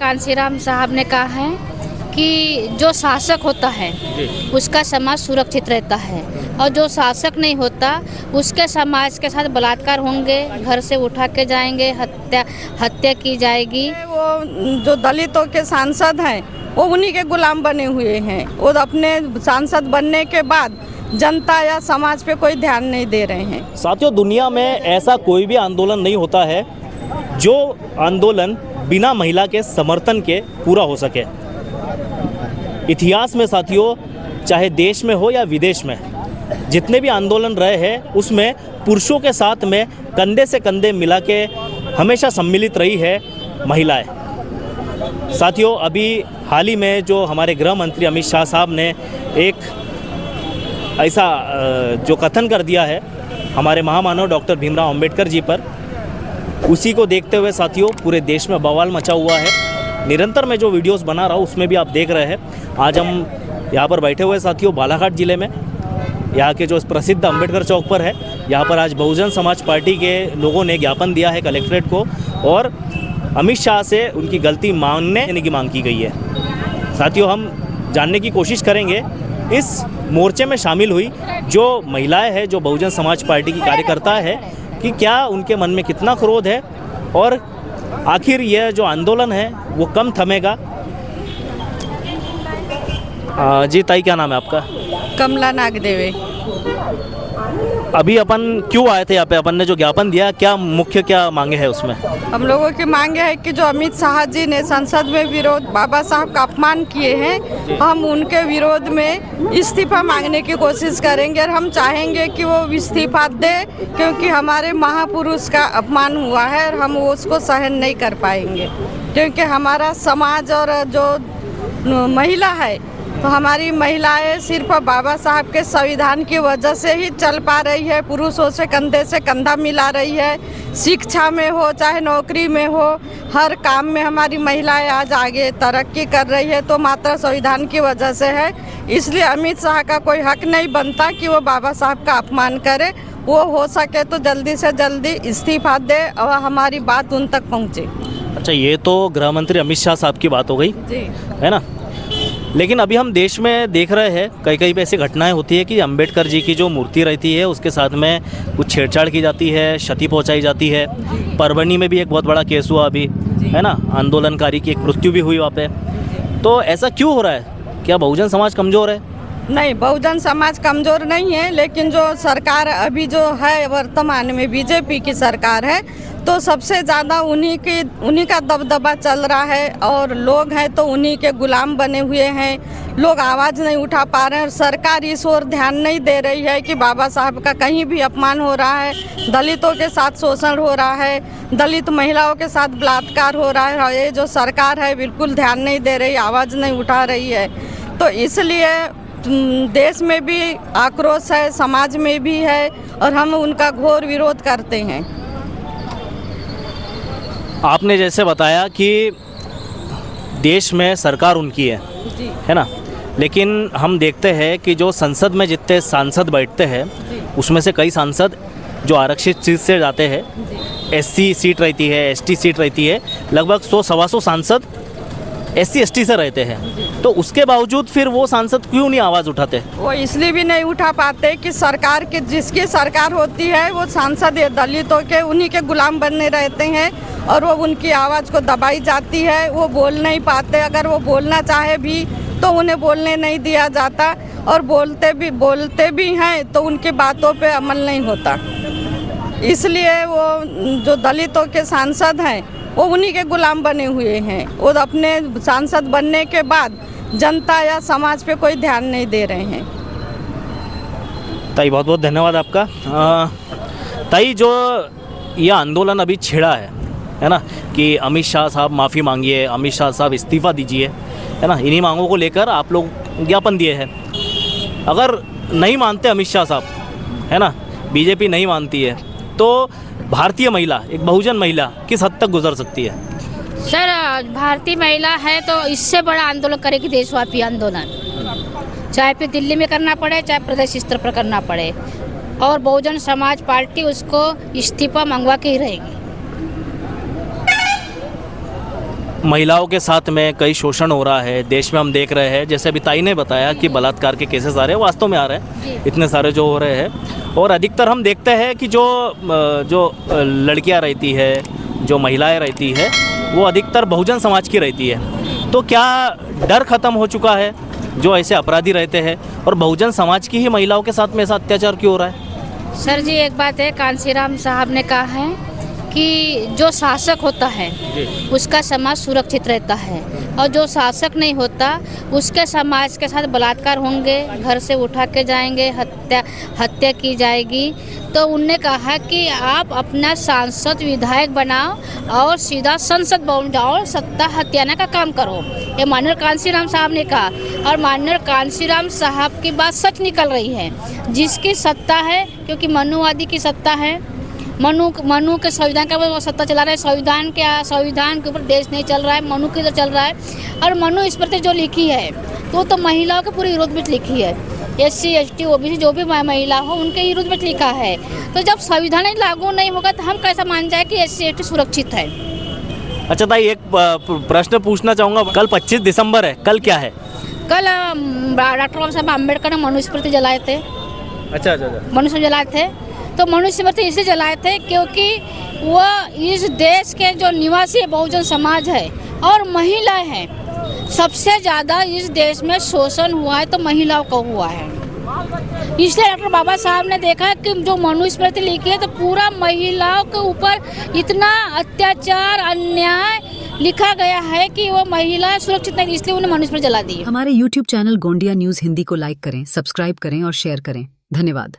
कांशीराम साहब ने कहा है कि जो शासक होता है उसका समाज सुरक्षित रहता है, और जो शासक नहीं होता उसके समाज के साथ बलात्कार होंगे, घर से उठा के जाएंगे, हत्या की जाएगी। वो जो दलितों के सांसद हैं वो उन्हीं के गुलाम बने हुए हैं। वो अपने सांसद बनने के बाद जनता या समाज पे कोई ध्यान नहीं दे रहे हैं। साथियों, दुनिया में ऐसा कोई भी आंदोलन नहीं होता है जो आंदोलन बिना महिला के समर्थन के पूरा हो सके। इतिहास में साथियों, चाहे देश में हो या विदेश में, जितने भी आंदोलन रहे हैं उसमें पुरुषों के साथ में कंधे से कंधे मिला के हमेशा सम्मिलित रही है महिलाएं। साथियों, अभी हाल ही में जो हमारे गृह मंत्री अमित शाह साहब ने एक ऐसा जो कथन कर दिया है हमारे महामानव डॉक्टर भीमराव अंबेडकर जी पर, उसी को देखते हुए साथियों पूरे देश में बवाल मचा हुआ है। निरंतर मैं जो वीडियोस बना रहा हूँ उसमें भी आप देख रहे हैं। आज हम यहाँ पर बैठे हुए साथियों बालाघाट ज़िले में, यहाँ के जो प्रसिद्ध अंबेडकर चौक पर है। यहाँ पर आज बहुजन समाज पार्टी के लोगों ने ज्ञापन दिया है कलेक्ट्रेट को, और अमित शाह से उनकी गलती मानने की मांग की गई है। साथियों, हम जानने की कोशिश करेंगे इस मोर्चे में शामिल हुई जो महिलाएं हैं, जो बहुजन समाज पार्टी की कार्यकर्ता है, कि क्या उनके मन में कितना क्रोध है और आखिर यह जो आंदोलन है वो कम थमेगा। जी ताई, क्या नाम है आपका? कमला नागदेवे। अभी अपन क्यों आए थे यहाँ पे? अपन ने जो ज्ञापन दिया, क्या मुख्य क्या मांगे हैं उसमें? हम लोगों की मांगे है कि जो अमित शाह जी ने संसद में विरोध बाबा साहब का अपमान किए हैं, हम उनके विरोध में इस्तीफा मांगने की कोशिश करेंगे, और हम चाहेंगे कि वो इस्तीफा दे, क्योंकि हमारे महापुरुष का अपमान हुआ है और हम उसको सहन नहीं कर पाएंगे। क्योंकि हमारा समाज और जो महिला है, तो हमारी महिलाएं सिर्फ बाबा साहब के संविधान की वजह से ही चल पा रही है, पुरुषों से कंधा मिला रही है। शिक्षा में हो चाहे नौकरी में हो, हर काम में हमारी महिलाएं आज आगे तरक्की कर रही है, तो मात्र संविधान की वजह से है। इसलिए अमित शाह का कोई हक नहीं बनता कि वो बाबा साहब का अपमान करे। वो हो सके तो जल्दी से जल्दी इस्तीफा दे और हमारी बात उन तक पहुँचे। अच्छा, ये तो गृह मंत्री अमित शाह साहब की बात हो गई जी, है ना। लेकिन अभी हम देश में देख रहे हैं कई कई पे ऐसी घटनाएं होती है कि अंबेडकर जी की जो मूर्ति रहती है उसके साथ में कुछ छेड़छाड़ की जाती है, क्षति पहुंचाई जाती है। परवनी में भी एक बहुत बड़ा केस हुआ अभी, है ना, आंदोलनकारी की एक मृत्यु भी हुई वहाँ पे। तो ऐसा क्यों हो रहा है? क्या बहुजन समाज कमज़ोर है? नहीं, बहुजन समाज कमज़ोर नहीं है, लेकिन जो सरकार अभी जो है वर्तमान में बीजेपी की सरकार है, तो सबसे ज़्यादा उन्हीं का दबदबा चल रहा है, और लोग हैं तो उन्हीं के गुलाम बने हुए हैं। लोग आवाज़ नहीं उठा पा रहे हैं, और सरकार इस ओर ध्यान नहीं दे रही है कि बाबा साहब का कहीं भी अपमान हो रहा है, दलितों के साथ शोषण हो रहा है, दलित महिलाओं के साथ बलात्कार हो रहा है। ये जो सरकार है बिल्कुल ध्यान नहीं दे रही, आवाज़ नहीं उठा रही है। तो इसलिए देश में भी आक्रोश है, समाज में भी है, और हम उनका घोर विरोध करते हैं। आपने जैसे बताया कि देश में सरकार उनकी है ना, लेकिन हम देखते हैं कि जो संसद में जितने सांसद बैठते हैं उसमें से कई सांसद जो आरक्षित सीट से जाते हैं, एससी सीट रहती है, एसटी सीट रहती है, लगभग 100-125 सांसद एससी एसटी से रहते हैं। तो उसके बावजूद फिर वो सांसद क्यों नहीं आवाज़ उठाते? वो इसलिए भी नहीं उठा पाते कि सरकार के जिसकी सरकार होती है वो सांसद दलितों के उन्हीं के गुलाम बनने रहते हैं, और वो उनकी आवाज़ को दबाई जाती है। वो बोल नहीं पाते, अगर वो बोलना चाहे भी तो उन्हें बोलने नहीं दिया जाता, और बोलते भी हैं तो उनकी बातों पे अमल नहीं होता। इसलिए वो जो दलितों के सांसद हैं वो उन्हीं के गुलाम बने हुए हैं। वो अपने सांसद बनने के बाद जनता या समाज पे कोई ध्यान नहीं दे रहे हैं। ताई, बहुत बहुत धन्यवाद आपका। ताई, जो ये आंदोलन अभी छिड़ा है ना, कि अमित शाह साहब माफ़ी मांगिए, अमित शाह साहब इस्तीफ़ा दीजिए, है ना, इन्हीं मांगों को लेकर आप लोग ज्ञापन दिए हैं। अगर नहीं मानते अमित शाह साहब, है ना, बीजेपी नहीं मानती है, तो भारतीय महिला, एक बहुजन महिला किस हद तक गुजर सकती है? सर, भारतीय महिला है तो इससे बड़ा आंदोलन करेगी, देशव्यापी आंदोलन, चाहे फिर दिल्ली में करना पड़े चाहे प्रदेश स्तर पर करना पड़े, और बहुजन समाज पार्टी उसको इस्तीफा मंगवा के ही रहेगी। महिलाओं के साथ में कई शोषण हो रहा है देश में, हम देख रहे हैं। जैसे अभी ताई ने बताया कि बलात्कार के केसेस आ रहे हैं, वास्तव में आ रहे हैं, इतने सारे जो हो रहे हैं। और अधिकतर हम देखते हैं कि जो लड़कियां रहती है, जो महिलाएं रहती है, वो अधिकतर बहुजन समाज की रहती है। तो क्या डर ख़त्म हो चुका है जो ऐसे अपराधी रहते हैं, और बहुजन समाज की ही महिलाओं के साथ में ऐसा अत्याचार क्यों हो रहा है? सर जी, एक बात है, कांशीराम साहब ने कहा है कि जो शासक होता है उसका समाज सुरक्षित रहता है, और जो शासक नहीं होता उसके समाज के साथ बलात्कार होंगे, घर से उठा के जाएंगे, हत्या की जाएगी। तो उनने कहा कि आप अपना सांसद विधायक बनाओ और सीधा संसद भवन जाओ, सत्ता हत्याने का काम करो। ये माननीय कांशीराम साहब ने कहा, और माननीय कांशीराम साहब की बात सच निकल रही है। जिसकी सत्ता है, क्योंकि मनुवादी की सत्ता है, मनु के संविधान का वो सत्ता चला रहा है, संविधान के ऊपर देश नहीं चल रहा है, मनु के तो चल रहा है। और मनु स्मृति जो लिखी है तो महिलाओं के पूरे विरोध में लिखी है। SC ST OBC जो भी महिला हो उनके विरोध में लिखा है। तो जब संविधान लागू नहीं होगा तो हम कैसा मान जाए कि SC ST सुरक्षित है? अच्छा ताई, एक प्रश्न पूछना चाहूँगा। कल 25 दिसंबर है, कल क्या है? कल डॉक्टर बाबा साहब अम्बेडकर ने मनुस्मृति जलाए थे। अच्छा। मनुस्मृति जलाए थे, तो मनुस्मृति इसलिए जलाए थे क्योंकि वो इस देश के जो निवासी बहुजन समाज है और महिलाएं हैं, सबसे ज़्यादा इस देश में शोषण हुआ है तो महिलाओं को हुआ है। इसलिए डॉक्टर बाबा साहब ने देखा कि जो मनुस्मृति लिखी है तो पूरा महिलाओं के ऊपर इतना अत्याचार अन्याय लिखा गया है कि वो महिलाएं सुरक्षित नहीं, इसलिए उन्हें मनुस्मृति जला दी। हमारे YouTube channel Gondia news Hindi को लाइक करें, सब्सक्राइब करें और शेयर करें। धन्यवाद।